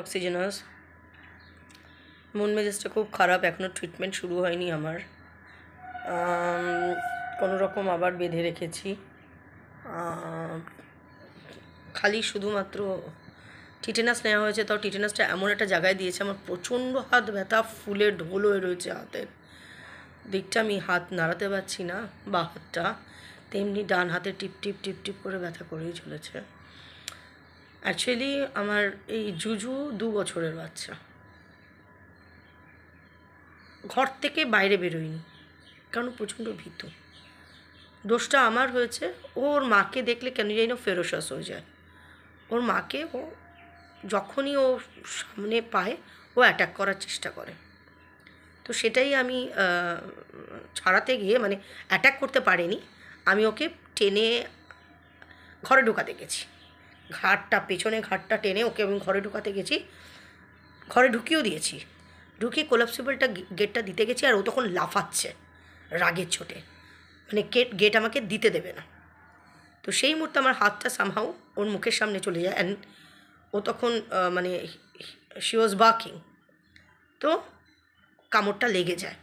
অক্সিজেনাস। মন মেজাজটা খুব খারাপ, এখনও ট্রিটমেন্ট শুরু হয়নি আমার। কোনো রকম আবার বেঁধে রেখেছি। খালি শুধুমাত্র টিটেনাস নেওয়া হয়েছে, তাও টিটেনাসটা এমন একটা জায়গায় দিয়েছে আমার প্রচণ্ড হাত ব্যথা, ফুলে ঢোল হয়ে রয়েছে হাতের দিকটা, আমি হাত নাড়াতে পারছি না বা হাতটা, তেমনি ডান হাতে টিপ টিপ টিপ টিপ করে ব্যথা করেই চলেছে। অ্যাকচুয়ালি আমার এই জুজু 2 বছরের বাচ্চা, ঘর থেকে বাইরে বেরোয়নি কারণ প্রচণ্ড ভীতু। দোষটা আমার হয়েছে, ওর মাকে দেখলে কেন জানি না ফেরোসাস হয়ে যায়। ওর মাকে ও যখনই ও সামনে পায় ও অ্যাটাক করার চেষ্টা করে। তো সেটাই আমি ছাড়াতে গিয়ে, মানে অ্যাটাক করতে পারেনি, আমি ওকে টেনে ঘরে ঢোকাতে গেছি, ঘাটটা পেছনে ঘাটটা টেনে ওকে আমি ঘরে ঢোকাতে গেছি, ঘরে ঢুকিয়েও দিয়েছি। ঢুকিয়ে কোলাপসিবলটা গেটটা দিতে গেছি, আর ও তখন লাফাচ্ছে রাগের চোটে, মানে গেট আমাকে দিতে দেবে না। তো সেই মুহূর্তে আমার হাতটা সামহাউ ওর মুখের সামনে চলে যায়, অ্যান্ড ও তখন মানে শি ওয়াজ বার্কিং, তো কামড়টা লেগে যায়।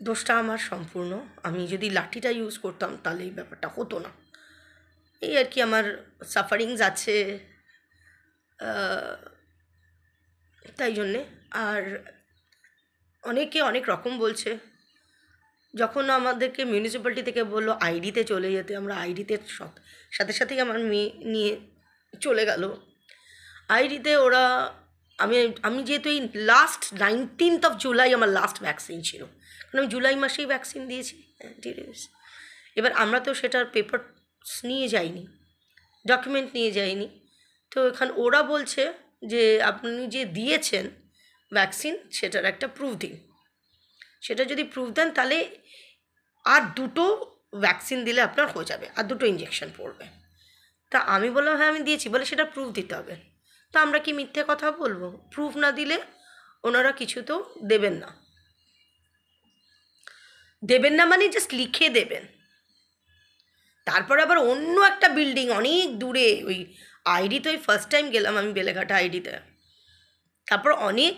দোষটা আমার সম্পূর্ণ। আমি যদি লাঠিটা ইউজ করতাম তাহলে এই ব্যাপারটা হতো না। এই আর কি আমার সাফারিংস আছে, তাই জন্যে। আর অনেকে অনেক রকম বলছে। যখন আমাদেরকে মিউনিসিপ্যালিটি থেকে বললো আইডিতে চলে যেতে, আমরা আইডিতে সাথে সাথেই আমার মেয়ে নিয়ে চলে গেল আইডিতে। ওরা আমি যেহেতু এই লাস্ট 19th of জুলাই আমার লাস্ট ভ্যাকসিন ছিল, কারণ আমি জুলাই মাসেই ভ্যাকসিন দিয়েছি। এবার আমরা তো সেটার পেপার নিয়ে যাইনি, ডকুমেন্ট নিয়ে যাইনি। তো এখানে ওরা বলছে যে আপনি যে দিয়েছেন ভ্যাকসিন সেটার একটা প্রুফ দিন। সেটা যদি প্রুফ দেন তাহলে আর 2টো ভ্যাকসিন দিলে আপনার হয়ে যাবে, আর 2টো ইঞ্জেকশন পড়বে। তা আমি বললাম হ্যাঁ আমি দিয়েছি, বলে সেটা প্রুফ দিতে হবে। তা আমরা কি মিথ্যে কথা বলবো? প্রুফ না দিলে ওনারা কিছু তো দেবেন না। দেবেন না মানে জাস্ট লিখে দেবেন। তারপর আবার অন্য একটা বিল্ডিং অনেক দূরে, ওই আইডি তো ওই ফার্স্ট টাইম গেলাম আমি বেলেঘাটা আইডিতে, তারপর অনেক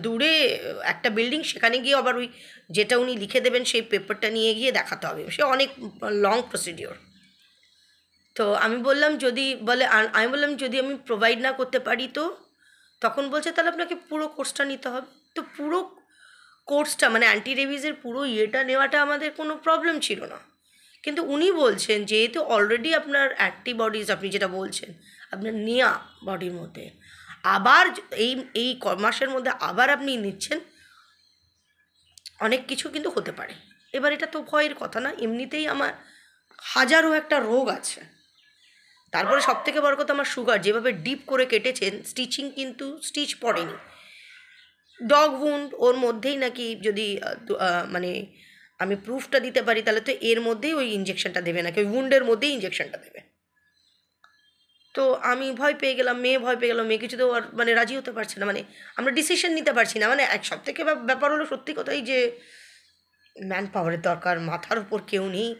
দূরে একটা বিল্ডিং, সেখানে গিয়ে আবার ওই যেটা উনি লিখে দেবেন সেই পেপারটা নিয়ে গিয়ে দেখাতে হবে, সে অনেক লং প্রসিডিওর। তো আমি বললাম যদি বলে, আমি বললাম যদি আমি প্রোভাইড না করতে পারি তো, তখন বলছে তাহলে আপনাকে পুরো কোর্সটা নিতে হবে। তো পুরো কোর্সটা মানে অ্যান্টি রেবিজের পুরো ইয়েটা নেওয়াটা আমাদের কোনো প্রবলেম ছিল না, কিন্তু উনি বলছেন যেহেতু অলরেডি আপনার অ্যান্টিবডিজ, আপনি যেটা বলছেন আপনার নেয়া বডির মধ্যে, আবার এই মাসের মধ্যে আবার আপনি নিচ্ছেন, অনেক কিছু কিন্তু হতে পারে। এবার এটা তো ভয়ের কথা না, এমনিতেই আমার হাজারো একটা রোগ আছে, তারপরে সবথেকে বড় কথা আমার সুগার, যেভাবে ডিপ করে কেটেছেন স্টিচিং, কিন্তু স্টিচ পড়েনি, ডগ উন্ড ওর মধ্যেই নাকি যদি মানে আমি প্রুফটা দিতে পারি তাহলে তো এর মধ্যেই ওই ইঞ্জেকশনটা দেবে, নাকি ওই উন্ডের মধ্যেই ইঞ্জেকশনটা দেবে। তো আমি ভয় পেয়ে গেলাম, মেয়ে ভয় পেয়ে গেলাম, মেয়ে কিছু তো আর মানে রাজি হতে পারছে না, মানে আমরা ডিসিশন নিতে পারছি না। মানে এক সবথেকে ব্যাপার হলো সত্যি কথাই যে ম্যান পাওয়ারের দরকার, মাথার উপর কেউ নেই,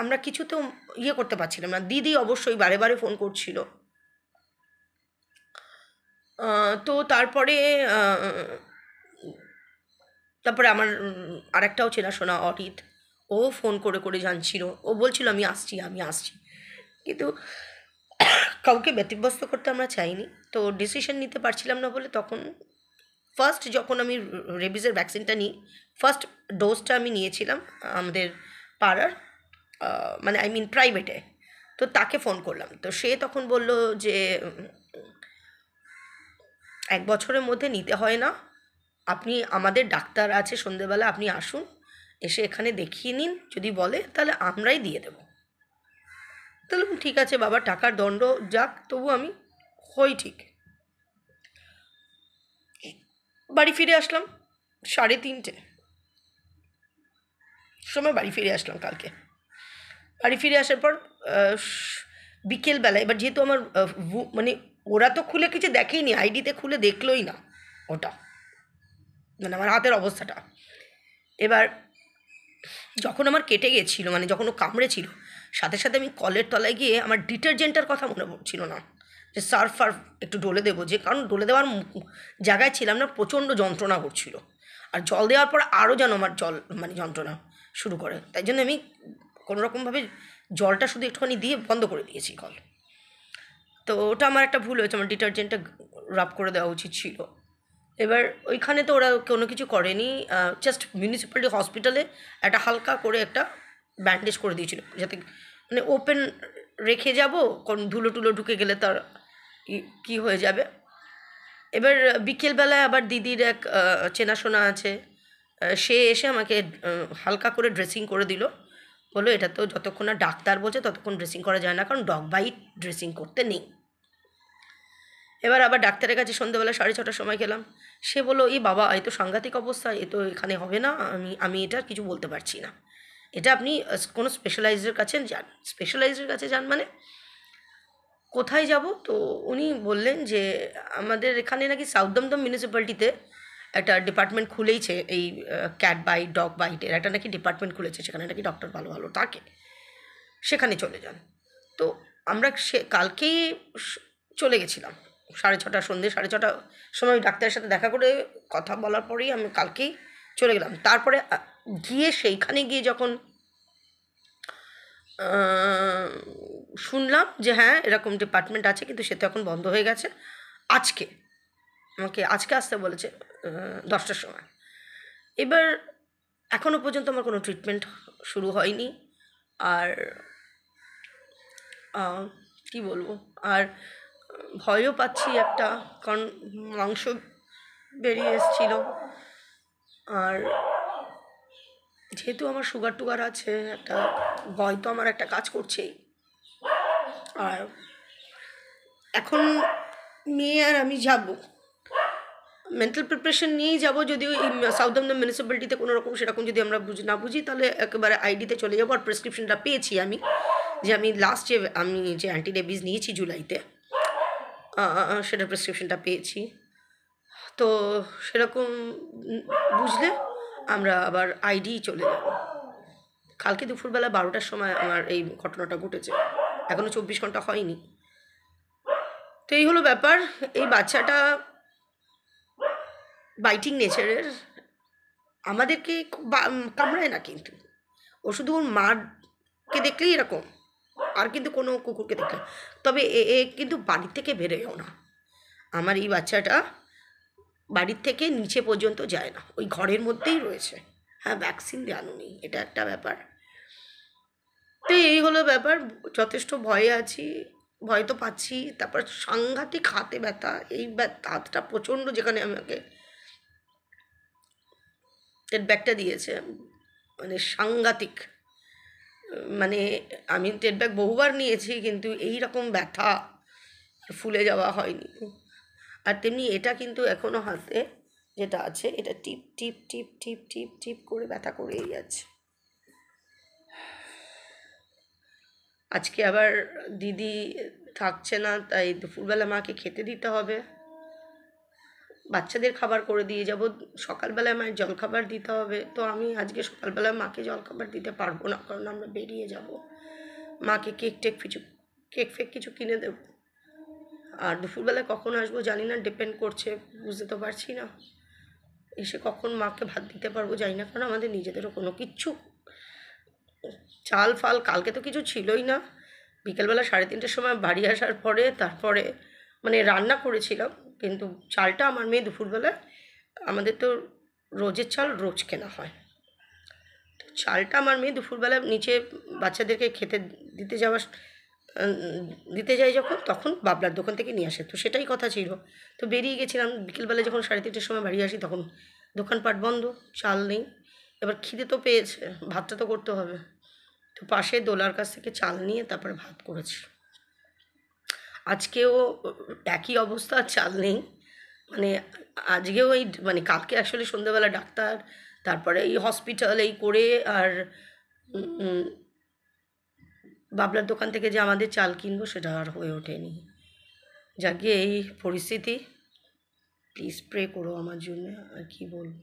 আমরা কিছু তো ইয়ে করতে পারছিলাম না। দিদি অবশ্যই বারে বারে ফোন করছিল। তো তারপরে তারপরে আমার আরেকটাও চেনাশোনা অরিত, ও ফোন করে করে জানছিল, ও বলছিল আমি আসছি আমি আসছি, কিন্তু কাউকে ব্যতিব্যস্ত করতে আমরা চাইনি। তো ডিসিশন নিতে পারছিলাম না বলে তখন ফার্স্ট যখন আমি রেবিজের ভ্যাকসিনটা নিই, ফার্স্ট ডোজটা আমি নিয়েছিলাম আমাদের পাড়ার, মানে আই মিন প্রাইভেটে। তো তাকে ফোন করলাম, তো সে তখন বলল যে 1 বছরের মধ্যে নিতে হয় না, আপনি আমাদের ডাক্তার আছে সন্ধেবেলা, আপনি আসুন, এসে এখানে দেখিয়ে নিন, যদি বলে তাহলে আমরাই দিয়ে দেবো। তাহলে ঠিক আছে বাবা, টাকার দণ্ড যাক, তবু আমি হই ঠিক। বাড়ি ফিরে আসলাম 3:30 সময় বাড়ি ফিরে আসলাম কালকে। বাড়ি ফিরে আসার পর বিকেলবেলা, এবার যেহেতু আমার মানে ওরা তো খুলে কিছু দেখেইনি, আইডিতে খুলে দেখলোই না ওটা, মানে আমার হাতের অবস্থাটা। এবার যখন আমার কেটে গেছিলো, মানে যখন ও কামড়েছিল, সাথে সাথে আমি কলের তলায় গিয়ে আমার ডিটারজেন্টের কথা মনে পড়ছিল না, যে সার্ফ ফার্ফ একটু ডলে দেবো, যে কারণ ডলে দেওয়ার জায়গায় ছিলাম না, প্রচণ্ড যন্ত্রণা করছিল। আর জল দেওয়ার পর আরও যেন আমার মানে যন্ত্রণা শুরু করে, তাই জন্য আমি কোনোরকমভাবে জলটা শুধু একটুখানি দিয়ে বন্ধ করে দিয়েছি কল। তো ওটা আমার একটা ভুল হয়েছে, আমার ডিটারজেন্টটা রাব করে দেওয়া উচিত ছিল। এবার ওইখানে তো ওরা কোনো কিছু করেনি, জাস্ট মিউনিসিপ্যালিটি হসপিটালে একটা হালকা করে একটা ব্যান্ডেজ করে দিয়েছিল, যাতে মানে ওপেন রেখে যাব, কারণ ধুলো টুলো ঢুকে গেলে তার কী হয়ে যাবে। এবার বিকেলবেলায় আবার দিদির এক চেনাশোনা আছে, সে এসে আমাকে হালকা করে ড্রেসিং করে দিল। বললো এটা তো যতক্ষণ না ডাক্তার বলছে ততক্ষণ ড্রেসিং করা যায় না, কারণ ডগ বাইট ড্রেসিং করতে নেই। এবার আবার ডাক্তারের কাছে সন্ধ্যেবেলা 6:30টার সময় গেলাম। সে বললো এই বাবা, এই তো সাংঘাতিক অবস্থা, এ তো এখানে হবে না, আমি এটা কিছু বলতে পারছি না, এটা আপনি কোনো স্পেশালাইজের কাছে যান। স্পেশালাইজের কাছে যান মানে কোথায় যাব? তো উনি বললেন যে আমাদের এখানে নাকি সাউথ দমদম মিউনিসিপ্যালিটিতে একটা ডিপার্টমেন্ট খুলেইছে, এই ক্যাট বাইট ডগ বাইটের একটা নাকি ডিপার্টমেন্ট খুলেছে, সেখানে নাকি ডক্টর ভালো ভালো থাকে, সেখানে চলে যান। তো আমরা কালকেই চলে গেছিলাম 6:30, সন্ধ্যে 6:30 সময় ডাক্তারের সাথে দেখা করে কথা বলার পরেই আমি কালকেই চলে গেলাম। তারপরে গিয়ে সেইখানে গিয়ে যখন শুনলাম যে হ্যাঁ এরকম ডিপার্টমেন্ট আছে, কিন্তু সে তো এখন বন্ধ হয়ে গেছে। আমাকে আজকে আসতে বলেছে 10টার সময়। এবার এখনও পর্যন্ত আমার কোনো ট্রিটমেন্ট শুরু হয়নি। আর কি বলবো, আর ভয়ও পাচ্ছি একটা, কারণ মাংস বেরিয়ে এসেছিলো। আর যেহেতু আমার সুগার টুগার আছে, একটা ভয় তো আমার একটা কাজ করছেই। আর এখন মেয়ে আর আমি যাব, মেন্টাল প্রিপারেশন নিয়েই যাব। যদিও এই সাউথ দমদম মিউনিসিপ্যালিটিতে কোনো রকম সেরকম যদি আমরা না বুঝি, তাহলে একেবারে আইডিতে চলে যাবো। আর প্রেসক্রিপশনটা পেয়েছি আমি, যে আমি লাস্ট আমি যে অ্যান্টি রেবিস নিয়েছি জুলাইতে, সেটার প্রেসক্রিপশনটা পেয়েছি। তো সেরকম বুঝলে আমরা আবার আইডি চলে যাব। কালকে দুপুরবেলা 12টার সময় আমার এই ঘটনাটা ঘটেছে, এখনও 24 ঘন্টা হয়নি। তো এই হলো ব্যাপার। এই বাচ্চাটা বাইটিং নেচারের, আমাদেরকে কামড়ায় না, কিন্তু ও শুধু ওর মাকে দেখলেই এরকম, আর কিন্তু কোনো কুকুরকে দেখলে। তবে এ কিন্তু বাড়ির থেকে বেরোয়ও না। আমার এই বাচ্চাটা বাড়ির থেকে নিচে পর্যন্ত যায় না, ওই ঘরের মধ্যেই রয়েছে। হ্যাঁ, ভ্যাকসিন দেওয়ানো নেই, এটা একটা ব্যাপার। তো এই হলো ব্যাপার, যথেষ্ট ভয়ে আছি, ভয় তো পাচ্ছি। তারপর সাংঘাতিক হাতে ব্যথা, এই হাতটা প্রচণ্ড, যেখানে আমাকে টেট ব্যাগটা দিয়েছে, মানে সাংঘাতিক। মানে আমি টেট ব্যাগ বহুবার নিয়েছি, কিন্তু এই রকম ব্যথা ফুলে যাওয়া হয়নি। আর তেমনি এটা কিন্তু এখনও হাতে যেটা আছে, এটা টিপ টিপ টিপ টিপ টিপ টিপ করে ব্যথা করেই যাচ্ছে। আজকে আবার দিদি থাকছে না, তাই দুপুরবেলা মাকে খেতে দিতে হবে। বাচ্চাদের খাবার করে দিয়ে যাব, সকালবেলায় মায়ের জলখাবার দিতে হবে। তো আমি আজকে সকালবেলায় মাকে জলখাবার দিতে পারবো না, কারণ আমরা বেরিয়ে যাব। মাকে কেক ফেক কিছু কিনে দেব। আর দুপুরবেলায় কখন আসবো জানি না, ডিপেন্ড করছে, বুঝতে তো পারছি না এসে কখন মাকে ভাত দিতে পারবো জানি না, কারণ আমাদের নিজেদেরও কোনো কিচ্ছু চাল ফাল কালকে তো কিছু ছিলই না। বিকেলবেলা 3:30টার সময় বাড়ি আসার পরে তারপরে মানে রান্না করেছিলাম, কিন্তু চালটা আমার মেয়ে দুপুরবেলায়, আমাদের তো রোজের চাল রোজ কেনা হয়, তো চালটা আমার মেয়ে দুপুরবেলা নিচে বাচ্চাদেরকে খেতে দিতে যাই যখন, তখন বাবলার দোকান থেকে নিয়ে আসে। তো সেটাই কথা ছিল। তো বেরিয়ে গেছিলাম, বিকেলবেলা যখন 3:30টার সময় বাড়ি আসি, তখন দোকানপাট বন্ধ, চাল নেই। এবার খিদে তো পেয়েছে, ভাতটা তো করতে হবে। তো পাশে দোলার কাছ থেকে চাল নিয়ে তারপরে ভাত করেছি। আজকেও একই অবস্থা, চাল নেই। মানে আজকেও এই মানে কালকে অ্যাকচুয়ালি সন্ধ্যেবেলা ডাক্তার, তারপরে এই হসপিটাল এই করে, আর বাবলার দোকান থেকে যে আমাদের চাল কিনবো সেটা আর হয়ে ওঠেনি। যাকে এই পরিস্থিতি, প্লিজ প্রে করো আমার জন্য, আর কি বলবো।